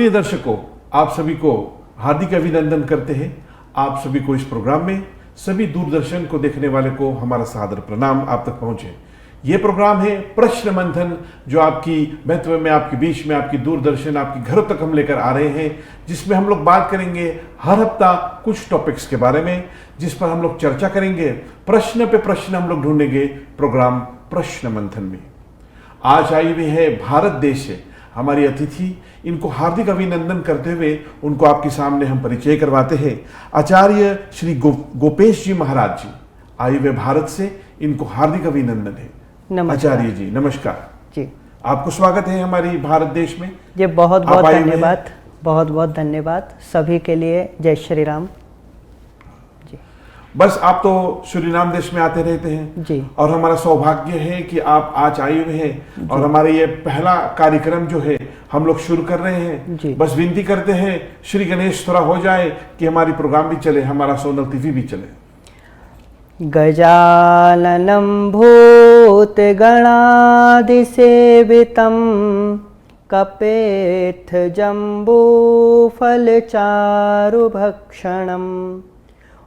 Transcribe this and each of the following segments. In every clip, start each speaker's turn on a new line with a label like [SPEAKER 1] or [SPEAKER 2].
[SPEAKER 1] प्रिय दर्शकों, आप सभी को हार्दिक अभिनंदन करते हैं। आप सभी को इस प्रोग्राम में सभी दूरदर्शन को देखने वाले को हमारा सादर प्रणाम आप तक पहुंचे। ये प्रोग्राम है प्रश्न मंथन, जो आपकी महत्व में, आपके बीच में, आपकी दूरदर्शन, आपके घरों तक हम लेकर आ रहे हैं, जिसमें हम लोग बात करेंगे हर हफ्ता कुछ टॉपिक्स के बारे में, जिस पर हम लोग चर्चा करेंगे। प्रश्न पे प्रश्न हम लोग ढूंढेंगे प्रोग्राम प्रश्न मंथन में। आज आई हुई है भारत देश से हमारी अतिथि, इनको हार्दिक अभिनंदन करते हुए उनको आपके सामने हम परिचय करवाते हैं। आचार्य श्री गोपेश जी महाराज जी आए हुए भारत से, इनको हार्दिक अभिनंदन है। आचार्य जी नमस्कार जी, आपको स्वागत है हमारी भारत देश में।
[SPEAKER 2] जी बहुत बहुत धन्यवाद, बहुत बहुत धन्यवाद सभी के लिए। जय श्री राम जी।
[SPEAKER 1] बस आप तो सूरीनाम देश में आते रहते हैं
[SPEAKER 2] जी, और
[SPEAKER 1] हमारा सौभाग्य है कि आप आज आए हुए हैं और हमारे ये पहला कार्यक्रम जो है हम लोग शुरू कर रहे हैं जी। बस विनती करते हैं श्री गणेश थोड़ा हो जाए कि हमारी प्रोग्राम भी चले, हमारा सोनल टीवी भी चले।
[SPEAKER 2] गजाननं भूतगणादिसेवितं कपेत्थजम्बूफलचारुभक्षणम्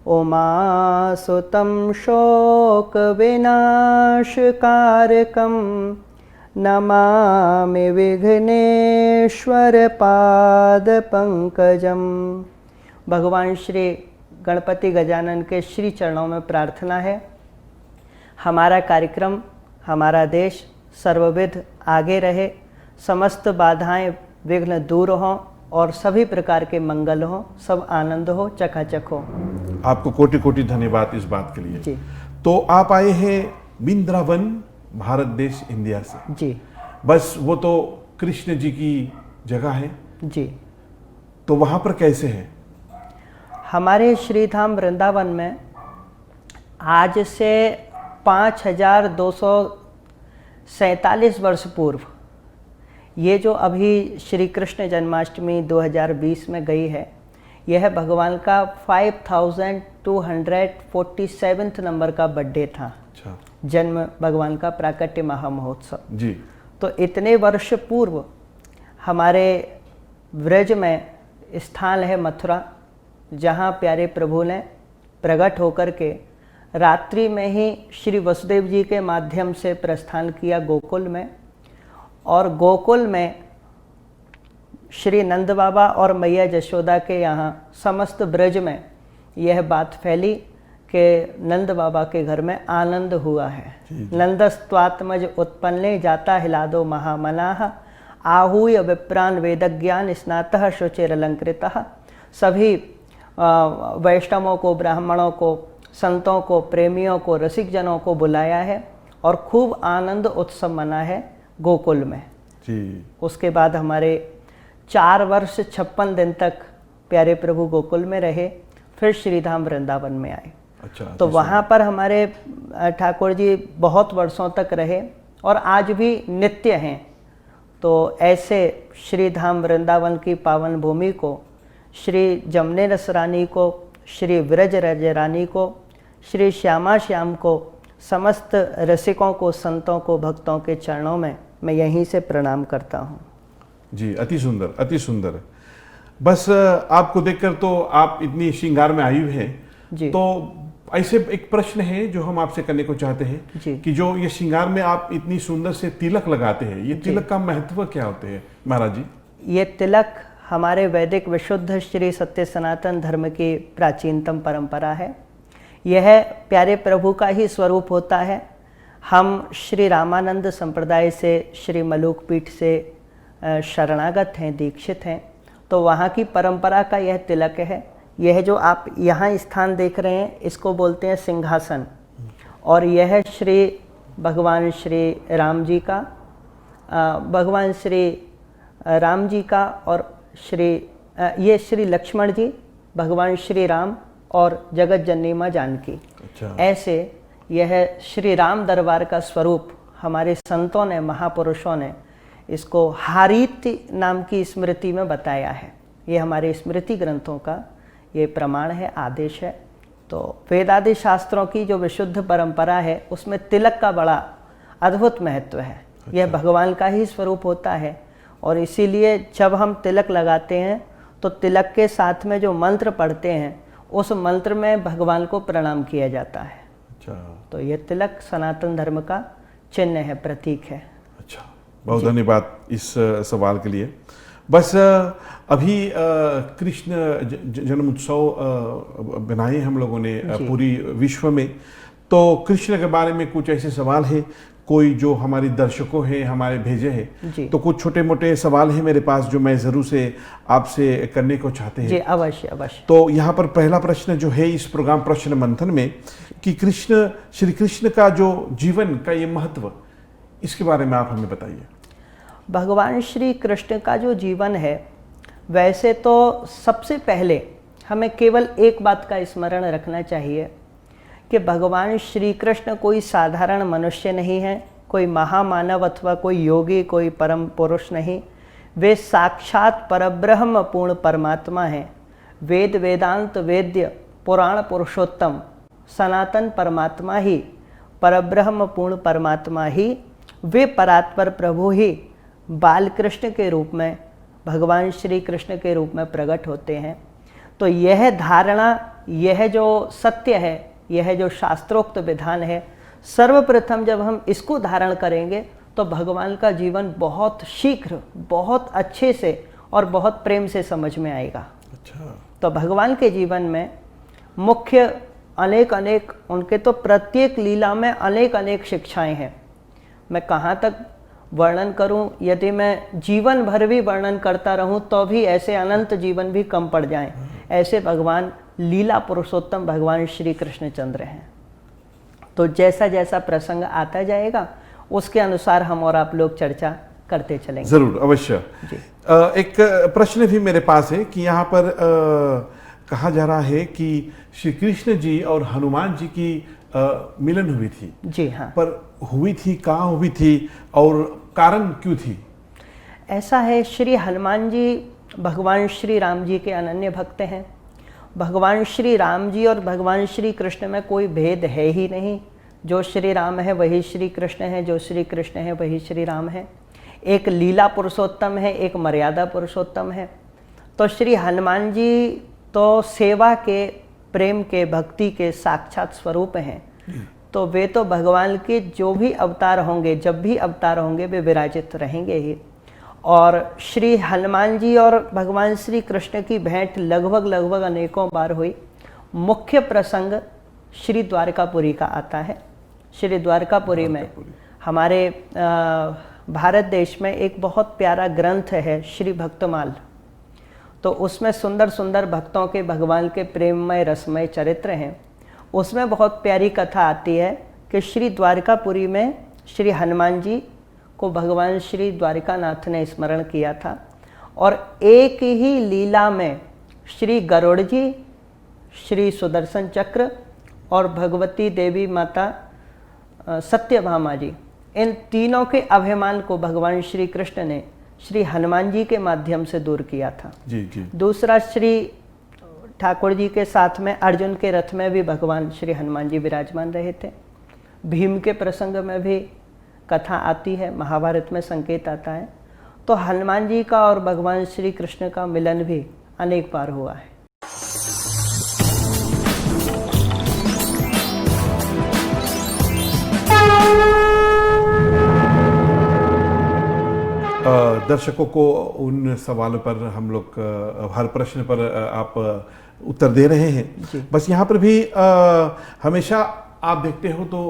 [SPEAKER 2] उमासुतं शोकविनाशकारकं नमामि विघ्नेश्वर पादपंकजम। भगवान श्री गणपति गजानन के श्री चरणों में प्रार्थना है, हमारा कार्यक्रम, हमारा देश सर्वविध आगे रहे, समस्त बाधाएं विघ्न दूर हों और सभी प्रकार के मंगल हो, सब आनंद हो, चकाचक हो।
[SPEAKER 1] आपको कोटि कोटि धन्यवाद इस बात के लिए जी। तो आप आए हैं वृंदावन, भारत देश, इंडिया से
[SPEAKER 2] जी।
[SPEAKER 1] बस वो तो कृष्ण जी की जगह है
[SPEAKER 2] जी।
[SPEAKER 1] तो वहां पर कैसे है?
[SPEAKER 2] हमारे श्रीधाम वृंदावन में आज से 5247 वर्ष पूर्व, ये जो अभी श्री कृष्ण जन्माष्टमी 2020 में गई है, यह भगवान का 5247 नंबर का बर्थडे था।
[SPEAKER 1] अच्छा। जन्म
[SPEAKER 2] भगवान का प्राकट्य महामहोत्सव
[SPEAKER 1] जी।
[SPEAKER 2] तो इतने वर्ष पूर्व हमारे व्रज में स्थान है मथुरा, जहाँ प्यारे प्रभु ने प्रकट होकर के रात्रि में ही श्री वसुदेव जी के माध्यम से प्रस्थान किया गोकुल में, और गोकुल में श्री नंद बाबा और मैया जशोदा के यहाँ समस्त ब्रज में यह बात फैली कि नंद बाबा के घर में आनंद हुआ है। नंदस्त्वात्मज उत्पन्ने जाता हिलादो महामनाः आहूय विप्रान वेदज्ञान स्नातः शुचिरलंकृतः। सभी वैष्णवों को, ब्राह्मणों को, संतों को, प्रेमियों को, रसिक जनों को बुलाया है और खूब आनंद उत्सव मना है गोकुल में
[SPEAKER 1] जी।
[SPEAKER 2] उसके बाद हमारे 4 वर्ष 56 दिन तक प्यारे प्रभु गोकुल में रहे, फिर श्रीधाम वृंदावन में आए।
[SPEAKER 1] अच्छा।
[SPEAKER 2] तो वहाँ पर हमारे ठाकुर जी बहुत वर्षों तक रहे और आज भी नित्य हैं। तो ऐसे श्रीधाम वृंदावन की पावन भूमि को, श्री जमने रस रानी को, श्री व्रज रज रानी को, श्री श्यामा श्याम को, समस्त रसिकों को, संतों को, भक्तों के चरणों में मैं यहीं से प्रणाम करता हूँ
[SPEAKER 1] जी। अति सुंदर, अति सुंदर। बस आपको देखकर तो आप इतनी श्रृंगार में आई हुई हैं जी। तो ऐसे एक प्रश्न है जो हम आपसे करने को चाहते हैं कि जो ये श्रृंगार में आप इतनी सुंदर से तिलक लगाते हैं, ये तिलक का महत्व क्या होते हैं महाराज जी?
[SPEAKER 2] ये तिलक हमारे वैदिक विशुद्ध श्री सत्य सनातन धर्म की प्राचीनतम परंपरा है। यह प्यारे प्रभु का ही स्वरूप होता है। हम श्री रामानंद संप्रदाय से, श्री मलूक पीठ से शरणागत हैं, दीक्षित हैं, तो वहाँ की परंपरा का यह तिलक है। यह जो आप यहाँ स्थान देख रहे हैं, इसको बोलते हैं सिंहासन, और यह श्री भगवान श्री राम जी का, भगवान श्री राम जी का, और ये श्री लक्ष्मण जी, भगवान श्री राम और जगत जननी माँ जानकी।
[SPEAKER 1] अच्छा।
[SPEAKER 2] ऐसे यह श्री राम दरबार का स्वरूप हमारे संतों ने, महापुरुषों ने इसको हारीत नाम की स्मृति में बताया है। ये हमारे स्मृति ग्रंथों का ये प्रमाण है, आदेश है। तो वेदादि शास्त्रों की जो विशुद्ध परंपरा है, उसमें तिलक का बड़ा अद्भुत महत्व है। यह भगवान का ही स्वरूप होता है। और इसीलिए जब हम तिलक लगाते हैं तो तिलक के साथ में जो मंत्र पढ़ते हैं उस मंत्र में भगवान को प्रणाम किया जाता है।
[SPEAKER 1] अच्छा,
[SPEAKER 2] तो ये तिलक सनातन धर्म का चिन्ह है, प्रतीक है।
[SPEAKER 1] अच्छा, बहुत धन्यवाद इस सवाल के लिए। बस अभी कृष्ण जन्म उत्सव बनाए हम लोगों ने पूरी विश्व में, तो कृष्ण के बारे में कुछ ऐसे सवाल है कोई जो हमारे दर्शकों हैं हमारे भेजे हैं, तो कुछ छोटे मोटे सवाल हैं मेरे पास जो मैं जरूर से आपसे करने को चाहते हैं।
[SPEAKER 2] जी अवश्य अवश्य।
[SPEAKER 1] तो यहाँ पर पहला प्रश्न जो है इस प्रोग्राम प्रश्न मंथन में कि श्री कृष्ण का जो जीवन का ये महत्व, इसके बारे में आप हमें बताइए।
[SPEAKER 2] भगवान श्री कृष्ण का जो जीवन है, वैसे तो सबसे पहले हमें केवल एक बात का स्मरण रखना चाहिए कि भगवान श्री कृष्ण कोई साधारण मनुष्य नहीं है, कोई महामानव अथवा कोई योगी, कोई परम पुरुष नहीं। वे साक्षात परब्रह्म पूर्ण परमात्मा हैं। वेद वेदांत वेद्य पुराण पुरुषोत्तम सनातन परमात्मा ही, परब्रह्म पूर्ण परमात्मा ही, वे परात्पर प्रभु ही बाल कृष्ण के रूप में, भगवान श्री कृष्ण के रूप में प्रकट होते हैं। तो यह धारणा, यह जो सत्य है, यह जो शास्त्रोक्त विधान है, सर्वप्रथम जब हम इसको धारण करेंगे तो भगवान का जीवन बहुत शीघ्र, बहुत अच्छे से और बहुत प्रेम से समझ में आएगा।
[SPEAKER 1] अच्छा।
[SPEAKER 2] तो भगवान के जीवन में मुख्य अनेक उनके तो प्रत्येक लीला में अनेक शिक्षाएं हैं। मैं कहाँ तक वर्णन करूं, यदि मैं जीवन भर भी वर्णन करता रहूं तो भी ऐसे अनंत जीवन भी कम पड़ जाएं। ऐसे भगवान लीला पुरुषोत्तम भगवान श्री कृष्णचंद्र हैं। तो जैसा जैसा प्रसंग आता जाएगा उसके अनुसार हम और आप लोग चर्चा करते चलेंगे।
[SPEAKER 1] जरूर, अवश्य। एक प्रश्न भी मेरे पास है कि यहाँ पर कहा जा रहा है कि श्री कृष्ण जी और हनुमान जी की मिलन हुई थी।
[SPEAKER 2] जी हाँ।
[SPEAKER 1] पर हुई थी, कहाँ हुई थी और कारण क्यों थी?
[SPEAKER 2] ऐसा है, श्री हनुमान जी भगवान श्री राम जी के अनन्य भक्त हैं। भगवान श्री राम जी और भगवान श्री कृष्ण में कोई भेद है ही नहीं। जो श्री राम है वही श्री कृष्ण है, जो श्री कृष्ण है वही श्री राम है। एक लीला पुरुषोत्तम है, एक मर्यादा पुरुषोत्तम है। तो श्री हनुमान जी तो सेवा के, प्रेम के, भक्ति के साक्षात स्वरूप हैं। तो वे तो भगवान के जो भी अवतार होंगे, जब भी अवतार होंगे, वे विराजित रहेंगे ही। और श्री हनुमान जी और भगवान श्री कृष्ण की भेंट लगभग अनेकों बार हुई। मुख्य प्रसंग श्री द्वारकापुरी का आता है। श्री द्वारकापुरी में हमारे भारत देश में एक बहुत प्यारा ग्रंथ है श्री भक्तमाल। तो उसमें सुंदर सुंदर भक्तों के भगवान के प्रेममय रसमय चरित्र हैं। उसमें बहुत प्यारी कथा आती है कि श्री द्वारकापुरी में श्री हनुमान जी को भगवान श्री द्वारिकानाथ ने स्मरण किया था और एक ही लीला में श्री गरुड़ जी, श्री सुदर्शन चक्र और भगवती देवी माता सत्यभामा जी, इन तीनों के अभिमान को भगवान श्री कृष्ण ने श्री हनुमान जी के माध्यम से दूर किया था।
[SPEAKER 1] जी जी।
[SPEAKER 2] दूसरा, श्री ठाकुर जी के साथ में अर्जुन के रथ में भी भगवान श्री हनुमान जी विराजमान रहे थे। भीम के प्रसंग में भी कथा आती है, महाभारत में संकेत आता है। तो हनुमान जी का और भगवान श्री कृष्ण का मिलन भी अनेक बार हुआ है।
[SPEAKER 1] दर्शकों को उन सवालों पर हम लोग हर प्रश्न पर आप उत्तर दे रहे हैं। बस यहाँ पर भी हमेशा आप देखते हो तो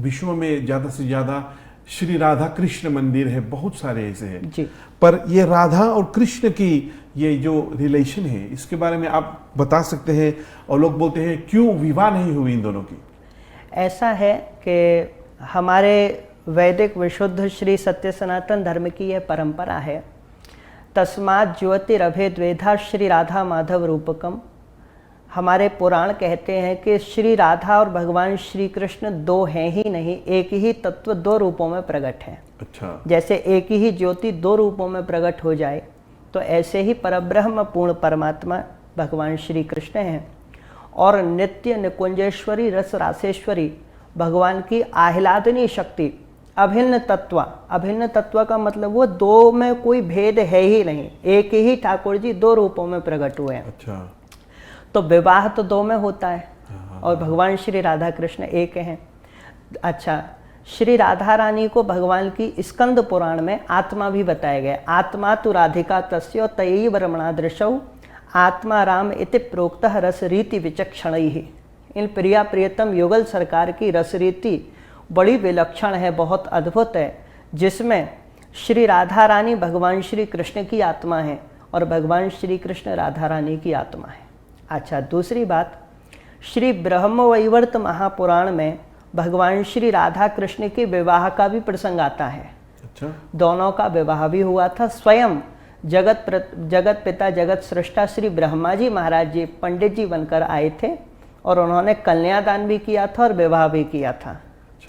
[SPEAKER 1] विश्व में ज़्यादा से ज़्यादा श्री राधा कृष्ण मंदिर है, बहुत सारे ऐसे हैं
[SPEAKER 2] जी।
[SPEAKER 1] पर ये राधा और कृष्ण की ये जो रिलेशन है, इसके बारे में आप बता सकते हैं? और लोग बोलते हैं क्यों विवाह नहीं हुई इन दोनों की?
[SPEAKER 2] ऐसा है कि हमारे वैदिक विशुद्ध श्री सत्य सनातन धर्म की यह परंपरा है। तस्मात् ज्योतिरभेद्वेधा श्री राधा माधव रूपकम। हमारे पुराण कहते हैं कि श्री राधा और भगवान श्री कृष्ण दो हैं ही नहीं, एक ही तत्व दो रूपों में प्रकट है।
[SPEAKER 1] अच्छा।
[SPEAKER 2] जैसे एक ही ज्योति दो रूपों में प्रकट हो जाए, तो ऐसे ही परब्रह्म पूर्ण परमात्मा भगवान श्री कृष्ण हैं। और नित्य निकुंजेश्वरी रस रासेश्वरी भगवान की आह्लादनी शक्ति अभिन्न तत्व का मतलब वो दो में कोई भेद है ही नहीं, एक ही ठाकुर जी दो रूपों में प्रकट हुए हैं।
[SPEAKER 1] अच्छा।
[SPEAKER 2] तो विवाह तो दो में होता है और भगवान श्री राधा कृष्ण एक हैं। अच्छा, श्री राधा रानी को भगवान की स्कंद पुराण में आत्मा भी बताया गया। आत्मा तो राधिका तस्यो तयैव रमणा दृशौ आत्मा राम इति प्रोक्तः रस रीति विचक्षणैः। इन प्रिया प्रियतम युगल सरकार की रस रीति बड़ी विलक्षण है, बहुत अद्भुत है, जिसमें श्री राधा रानी भगवान श्री कृष्ण की आत्मा है और भगवान श्री कृष्ण राधा रानी की आत्मा है। अच्छा, दूसरी बात, श्री ब्रह्मवैवर्त महापुराण में भगवान श्री राधा कृष्ण के विवाह का भी प्रसंग आता है।
[SPEAKER 1] अच्छा।
[SPEAKER 2] दोनों का विवाह भी हुआ था। स्वयं जगत पिता जगत सृष्टा श्री ब्रह्मा जी महाराज जी पंडित जी बनकर आए थे और उन्होंने कन्यादान भी किया था और विवाह भी किया था।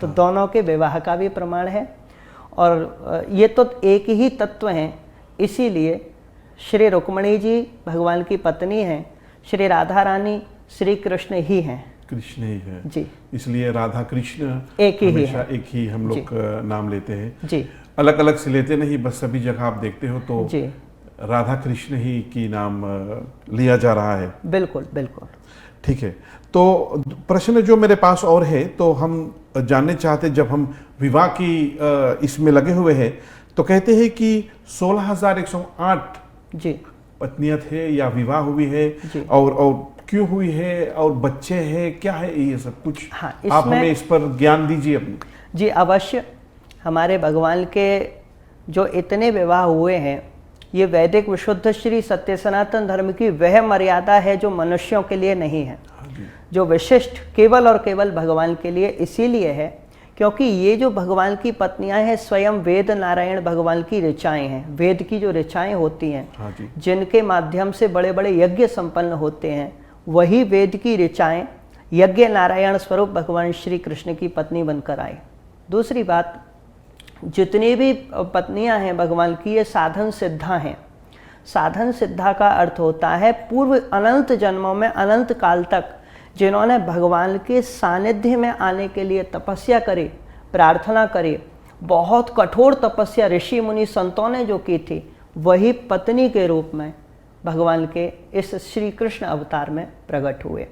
[SPEAKER 2] तो दोनों के विवाह का भी प्रमाण है और ये तो एक ही तत्व हैं, इसीलिए श्री रुक्मणी जी भगवान की पत्नी हैं, श्री राधा रानी श्री कृष्ण ही हैं।
[SPEAKER 1] कृष्ण ही है
[SPEAKER 2] जी,
[SPEAKER 1] इसलिए राधा कृष्ण
[SPEAKER 2] एक ही
[SPEAKER 1] हमेशा
[SPEAKER 2] है।
[SPEAKER 1] एक ही हम लोग नाम लेते हैं
[SPEAKER 2] जी
[SPEAKER 1] अलग अलग से लेते नहीं, बस सभी जगह आप देखते हो तो
[SPEAKER 2] जी,
[SPEAKER 1] राधा कृष्ण ही की नाम लिया जा रहा है।
[SPEAKER 2] बिल्कुल बिल्कुल।
[SPEAKER 1] ठीक है, तो प्रश्न जो मेरे पास और है तो हम जानने चाहते, जब हम विवाह की इसमें लगे हुए हैं तो कहते हैं कि 16,108
[SPEAKER 2] जी
[SPEAKER 1] पत्नियां थे या विवाह हुई है
[SPEAKER 2] जी।
[SPEAKER 1] और क्यों हुई है और बच्चे हैं, क्या है ये सब कुछ?
[SPEAKER 2] हाँ,
[SPEAKER 1] आप हमें इस पर ज्ञान दीजिए अपने।
[SPEAKER 2] जी अवश्य। हमारे भगवान के जो इतने विवाह हुए हैं, ये वैदिक विशुद्ध श्री सत्य सनातन धर्म की वह मर्यादा है जो मनुष्यों के लिए नहीं है, जो विशिष्ट केवल और केवल भगवान के लिए इसीलिए है क्योंकि ये जो भगवान की पत्नियां हैं स्वयं वेद नारायण भगवान की ऋचाएं हैं। वेद की जो ऋचाएं होती हैं, जिनके माध्यम से बड़े बड़े यज्ञ संपन्न होते हैं, वही वेद की ऋचाएं यज्ञ नारायण स्वरूप भगवान श्री कृष्ण की पत्नी बनकर आई। दूसरी बात, जितनी भी पत्नियां हैं भगवान की, ये साधन सिद्धा हैं। साधन सिद्धा का अर्थ होता है पूर्व अनंत जन्मों में अनंत काल तक जिन्होंने भगवान के सानिध्य में आने के लिए तपस्या करी, प्रार्थना करी, बहुत कठोर तपस्या ऋषि मुनि संतों ने जो की थी, वही पत्नी के रूप में भगवान के इस श्री कृष्ण अवतार में प्रकट हुए।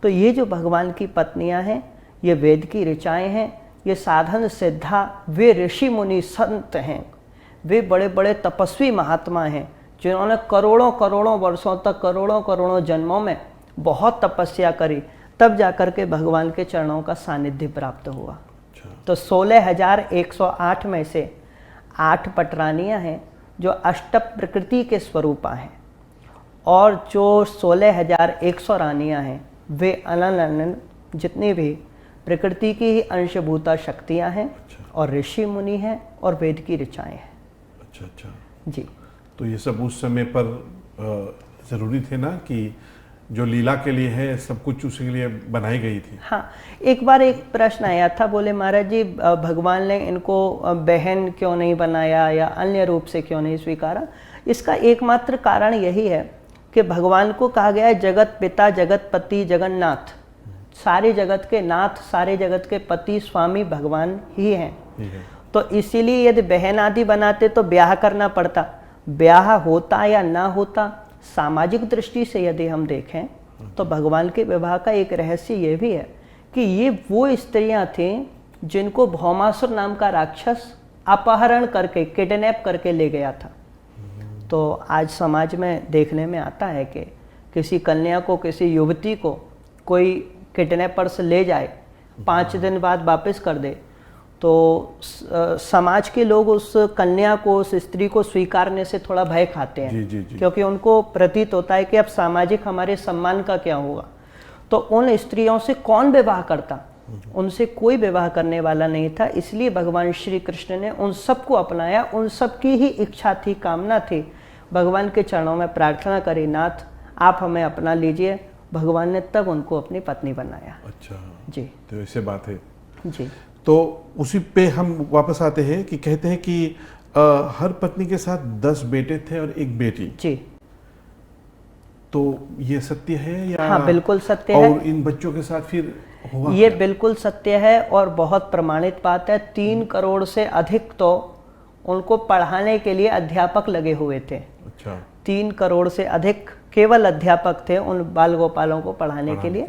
[SPEAKER 2] तो ये जो भगवान की पत्नियां हैं, ये वेद की ऋचाएं हैं, ये साधन सिद्धा, वे ऋषि मुनि संत हैं, वे बड़े बड़े तपस्वी महात्मा हैं जिन्होंने करोड़ों करोड़ों वर्षों तक, करोड़ों करोड़ों जन्मों में बहुत तपस्या करी, तब जाकर के भगवान के चरणों का सानिध्य प्राप्त हुआ। तो 16,108 में से 8 पटरानियां हैं जो अष्ट प्रकृति के स्वरूपा हैं और जो 16,100 रानियां हैं वे अनंत अनंत जितनी भी प्रकृति की ही अंशभूता शक्तियां हैं और ऋषि मुनि हैं और वेद की ऋचाएं हैं।
[SPEAKER 1] अच्छा अच्छा
[SPEAKER 2] जी।
[SPEAKER 1] तो ये सब उस समय पर ज़रूरी थे ना कि जो लीला के लिए है सब कुछ उसी के लिए बनाई गई थी।
[SPEAKER 2] हाँ, एक बार एक प्रश्न आया था, बोले महाराज जी भगवान ने इनको बहन क्यों नहीं बनाया या अन्य रूप से क्यों नहीं स्वीकारा? इसका एकमात्र कारण यही है कि भगवान को कहा गया है जगत पिता जगत पति जगन्नाथ, सारे जगत के नाथ, सारे जगत के पति स्वामी भगवान ही हैं। तो इसीलिए यदि बहन आदि बनाते तो ब्याह करना पड़ता। ब्याह होता या ना होता, सामाजिक दृष्टि से यदि हम देखें तो भगवान के विवाह का एक रहस्य ये भी है कि ये वो स्त्रियां थीं जिनको भौमासुर नाम का राक्षस अपहरण करके, किडनैप करके ले गया था। तो आज समाज में देखने में आता है कि किसी कन्या को, किसी युवती को कोई किडनैपर्स ले जाए, 5 दिन बाद वापस कर दे, तो समाज के लोग उस कन्या को, उस स्त्री को स्वीकारने से थोड़ा भय खाते हैं। जी। क्योंकि उनको प्रतीत होता है कि अब सामाजिक हमारे सम्मान का क्या होगा। तो उन स्त्रियों से कौन विवाह करता? उनसे कोई विवाह करने वाला नहीं था। इसलिए भगवान श्री कृष्ण ने उन सबको अपनाया, उन सबकी ही इच्छा थी, कामना थी। भगवान के चरणों में प्रार्थना करी, नाथ आप हमें अपना लीजिए। भगवान ने तब उनको अपनी पत्नी बनाया।
[SPEAKER 1] अच्छा
[SPEAKER 2] जी,
[SPEAKER 1] तो ऐसे बात है
[SPEAKER 2] जी।
[SPEAKER 1] तो उसी पे हम वापस आते हैं कि कहते हैं कि हर पत्नी के साथ 10 बेटे थे और 1 बेटी।
[SPEAKER 2] जी।
[SPEAKER 1] तो ये सत्य है या?
[SPEAKER 2] हाँ, बिल्कुल सत्य है।
[SPEAKER 1] और इन बच्चों के साथ फिर हुआ
[SPEAKER 2] ये
[SPEAKER 1] क्या?
[SPEAKER 2] बिल्कुल सत्य है और बहुत प्रमाणित बात है। 3 करोड़ से अधिक तो उनको पढ़ाने के लिए अध्यापक लगे हुए थे।
[SPEAKER 1] अच्छा।
[SPEAKER 2] 3 करोड़ से अधिक केवल अध्यापक थे उन बाल गोपालों को पढ़ाने के लिए।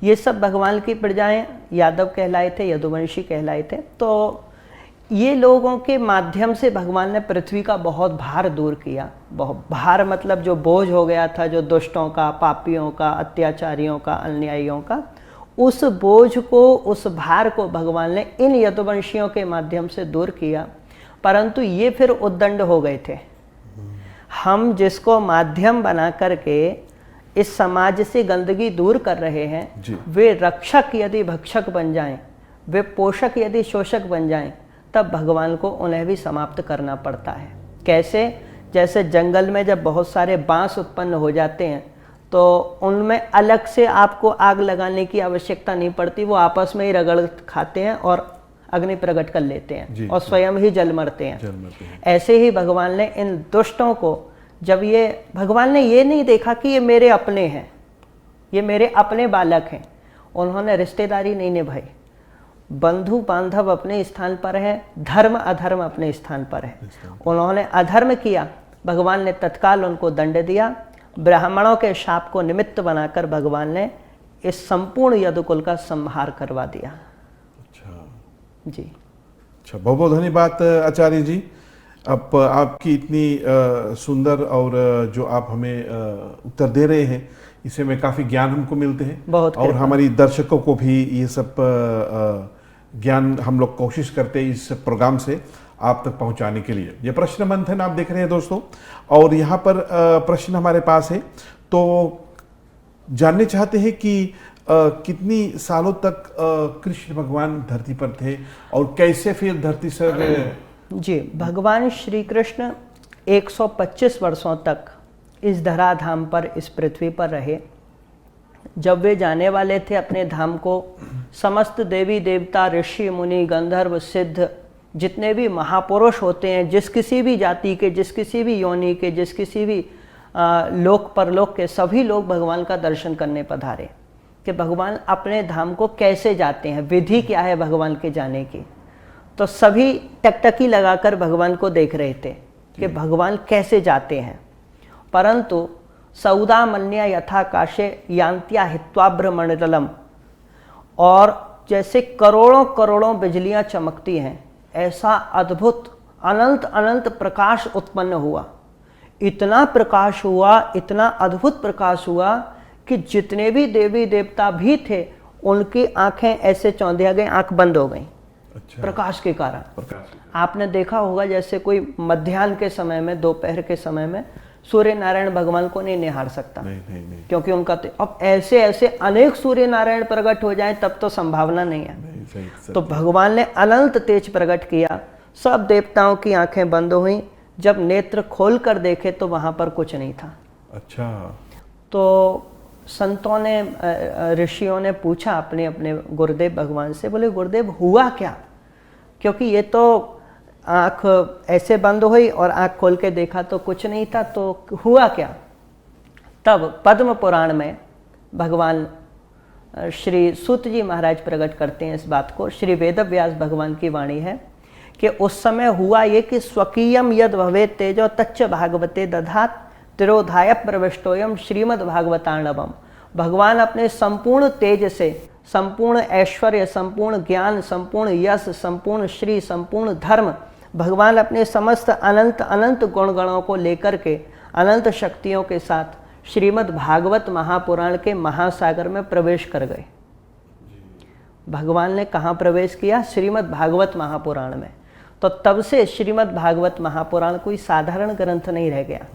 [SPEAKER 2] ये सब भगवान की प्रजाएं यादव कहलाए थे, यदुवंशी कहलाए थे। तो ये लोगों के माध्यम से भगवान ने पृथ्वी का बहुत भार दूर किया। बहुत भार मतलब जो बोझ हो गया था, जो दुष्टों का, पापियों का, अत्याचारियों का, अन्यायियों का, उस बोझ को, उस भार को भगवान ने इन यदुवंशियों के माध्यम से दूर किया। परंतु ये फिर उद्दंड हो गए थे। हम जिसको माध्यम बना करके इस समाज से गंदगी दूर कर रहे हैं, वे रक्षक यदि भक्षक बन जाएं, वे पोषक यदि शोषक बन जाएं, तब भगवान को उन्हें भी समाप्त करना पड़ता है। कैसे? जैसे जंगल में जब बहुत सारे बांस उत्पन्न हो जाते हैं तो उनमें अलग से आपको आग लगाने की आवश्यकता नहीं पड़ती, वो आपस में ही रगड़ खाते हैं और अग्नि प्रकट कर लेते हैं और स्वयं ही जल मरते हैं। ऐसे ही भगवान ने इन दुष्टों को, जब ये भगवान ने ये नहीं देखा कि ये मेरे अपने हैं, ये मेरे अपने बालक हैं, उन्होंने रिश्तेदारी नहीं निभाई। बंधु बांधव अपने स्थान पर है, धर्म अधर्म अपने स्थान पर है। उन्होंने अधर्म किया, भगवान ने तत्काल उनको दंड दिया। ब्राह्मणों के शाप को निमित्त बनाकर भगवान ने इस संपूर्ण यदुकुल का संहार करवा दिया।
[SPEAKER 1] अच्छा
[SPEAKER 2] जी,
[SPEAKER 1] अच्छा, बहुत बहुत धन्यवाद आचार्य जी। अब आपकी इतनी सुंदर और जो आप हमें उत्तर दे रहे हैं, इससे में काफ़ी ज्ञान हमको मिलते हैं।
[SPEAKER 2] बहुत
[SPEAKER 1] और हमारी दर्शकों को भी ये सब ज्ञान हम लोग कोशिश करते हैं इस प्रोग्राम से आप तक पहुंचाने के लिए। ये प्रश्न मंथन आप देख रहे हैं दोस्तों, और यहाँ पर प्रश्न हमारे पास है। तो जानने चाहते हैं कि कितनी सालों तक कृष्ण भगवान धरती पर थे और कैसे फिर धरती से?
[SPEAKER 2] जी, भगवान श्री कृष्ण 125 वर्षों तक इस धराधाम पर, इस पृथ्वी पर रहे। जब वे जाने वाले थे अपने धाम को, समस्त देवी देवता, ऋषि मुनि, गंधर्व, सिद्ध, जितने भी महापुरुष होते हैं, जिस किसी भी जाति के, जिस किसी भी योनि के, जिस किसी भी लोक परलोक के, सभी लोग भगवान का दर्शन करने पधारे कि भगवान अपने धाम को कैसे जाते हैं, विधि क्या है भगवान के जाने की। तो सभी टकटकी लगाकर भगवान को देख रहे थे कि भगवान कैसे जाते हैं। परंतु सौदामन्या यथाकाशे यान्त्या हित्वाभ्रमणतलम, और जैसे करोड़ों करोड़ों बिजलियां चमकती हैं, ऐसा अद्भुत अनंत अनंत प्रकाश उत्पन्न हुआ। इतना प्रकाश हुआ, इतना अद्भुत प्रकाश हुआ कि जितने भी देवी देवता भी थे उनकी आंखें ऐसे चौंधिया गई, आंख बंद हो गई। अच्छा। प्रकाश के कारण। आपने देखा होगा जैसे कोई मध्याह्न के समय में, दोपहर के समय में सूर्य नारायण भगवान को नहीं निहार सकता। नहीं। क्योंकि उनका अब ऐसे ऐसे अनेक सूर्य नारायण प्रकट हो जाएं तब तो संभावना नहीं है। तो भगवान ने अनंत तेज प्रकट किया, सब देवताओं की आंखें बंद हुई। जब नेत्र खोल कर देखे तो वहां पर कुछ नहीं था। अच्छा। तो संतों ने, ऋषियों ने पूछा अपने अपने गुरुदेव भगवान से, बोले गुरुदेव हुआ क्या? क्योंकि ये तो आँख ऐसे बंद हुई और आँख खोल के देखा तो कुछ नहीं था, तो हुआ क्या? तब पद्म पुराण में भगवान श्री सूत जी महाराज प्रकट करते हैं इस बात को। श्री वेदव्यास भगवान की वाणी है कि उस समय हुआ ये कि स्वकीयम यद भवेत् तेजो तच्च भागवते दधात तिरोधाय प्रविष्टोयम श्रीमद् भागवतार्णवम। भगवान अपने संपूर्ण तेज से, संपूर्ण ऐश्वर्य, संपूर्ण ज्ञान, संपूर्ण यश, संपूर्ण श्री, संपूर्ण धर्म, भगवान अपने समस्त अनंत अनंत गुणगणों को लेकर के, अनंत शक्तियों के साथ श्रीमद् भागवत महापुराण के महासागर में प्रवेश कर गए। भगवान ने कहाँ प्रवेश किया? श्रीमद् भागवत महापुराण में। तो तब से श्रीमद् भागवत महापुराण कोई साधारण ग्रंथ नहीं रह गया।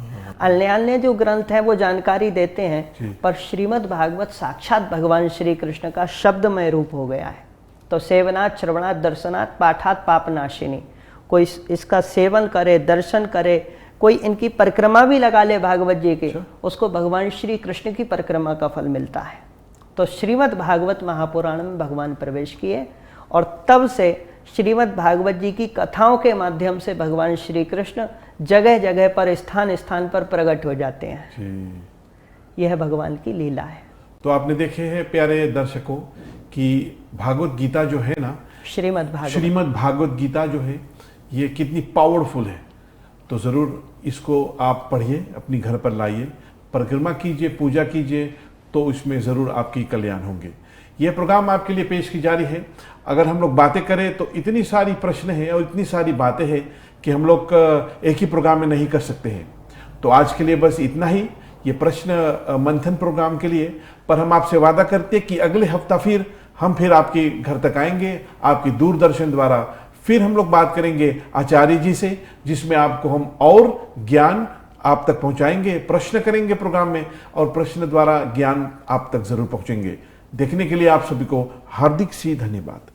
[SPEAKER 2] अन्य जो ग्रंथ हैं वो जानकारी देते हैं, पर श्रीमद् भागवत साक्षात भगवान श्री कृष्ण का शब्दमय रूप हो गया है। तो सेवनात् श्रवणात् दर्शनात् पाठात् पापनाशिनी, कोई इसका सेवन करे, दर्शन करे, कोई इनकी परिक्रमा भी लगा ले भागवत जी की, उसको भगवान श्री कृष्ण की परिक्रमा का फल मिलता है। तो श्रीमद् भागवत महापुराण में भगवान प्रवेश किए और तब से श्रीमद् भागवत जी की कथाओं के माध्यम से भगवान श्री कृष्ण जगह जगह पर, स्थान स्थान पर प्रकट हो जाते हैं। यह भगवान की लीला है।
[SPEAKER 1] तो आपने देखे हैं प्यारे दर्शकों कि भागवत गीता जो है ना, श्रीमद् भागवत गीता जो है ये कितनी पावरफुल है। तो ज़रूर इसको आप पढ़िए, अपनी घर पर लाइए, परिक्रमा कीजिए, पूजा कीजिए, तो इसमें ज़रूर आपकी कल्याण होंगे। यह प्रोग्राम आपके लिए पेश की जा रही है। अगर हम लोग बातें करें तो इतनी सारी प्रश्न हैं और इतनी सारी बातें हैं कि हम लोग एक ही प्रोग्राम में नहीं कर सकते हैं। तो आज के लिए बस इतना ही, ये प्रश्न मंथन प्रोग्राम के लिए। पर हम आपसे वादा करते हैं कि अगले हफ्ता फिर हम आपके घर तक आएंगे, आपकी दूरदर्शन द्वारा। फिर हम लोग बात करेंगे आचार्य जी से, जिसमें आपको हम और ज्ञान आप तक पहुंचाएंगे, प्रश्न करेंगे प्रोग्राम में, और प्रश्न द्वारा ज्ञान आप तक जरूर पहुंचेंगे। देखने के लिए आप सभी को हार्दिक सी धन्यवाद।